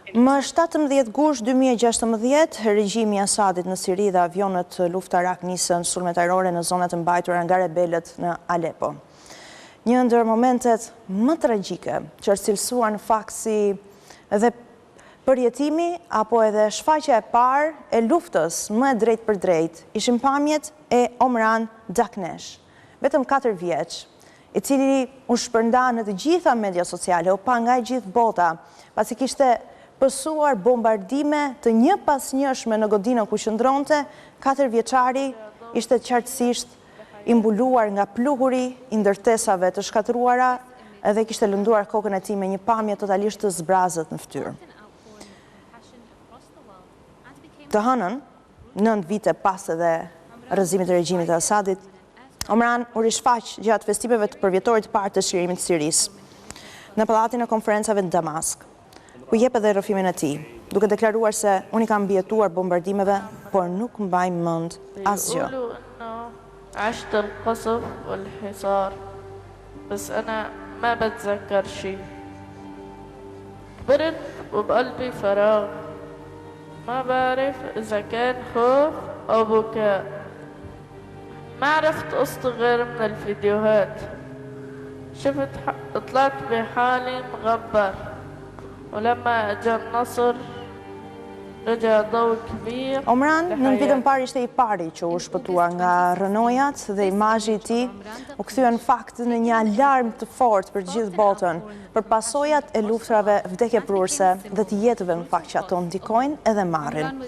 Më 17 gusht 2016, regjimi i Asadit në Siri dhe avionët luftarak nisën sulmet ajrore në zonat e mbajtura nga rebelët në Aleppo. Një ndër momentet më tragjike që është cilësuar në fakt si edhe përjetimi apo edhe shfaqja e parë e luftës më e drejt për drejt ishin pamjet e Omran Daknesh, vetëm 4 vjeç, i cili u shpërnda në të gjitha media sociale, u pa nga gjithë bota, pasi kishte pësuar bombardime të një pas njëshme në godinën ku qëndronte, 4 vjeçari ishte qartësisht imbuluar nga pluhuri i ndërtesave të shkatruara edhe kishte lënduar kokën e tij me një pamje totalisht të zbrazët në fytyrë. Të hënën, 9 vite pas edhe rrëzimit të regjimit të Asadit, Omran u rishfaq gjatë festiveve të përvjetorit të parë të çlirimit të Sirisë në pallatin e konferencave në Damask, ku jep edhe rrëfimin e tij, duke deklaruar se unë kam mbijetuar bombardimeve, por nuk mbaj mend asgjë. عشت القصف والحصار بس أنا ما بتذكر شي كبرت وبقلبي فراغ ما بعرف إذا كان خوف أو بكاء ما عرفت قصتي غير من الفيديوهات طلعت بحالي مغبر ولما أجا النصر Omran në vitën parë ishte i pari që u shpëtuar nga rënojat dhe imazhi i tij u kthye në fakt në një alarm të fortë për gjithë botën për pasojat e luftrave vdekjeprurse dhe të jetëve në fakt që ato ndikojnë edhe marrin.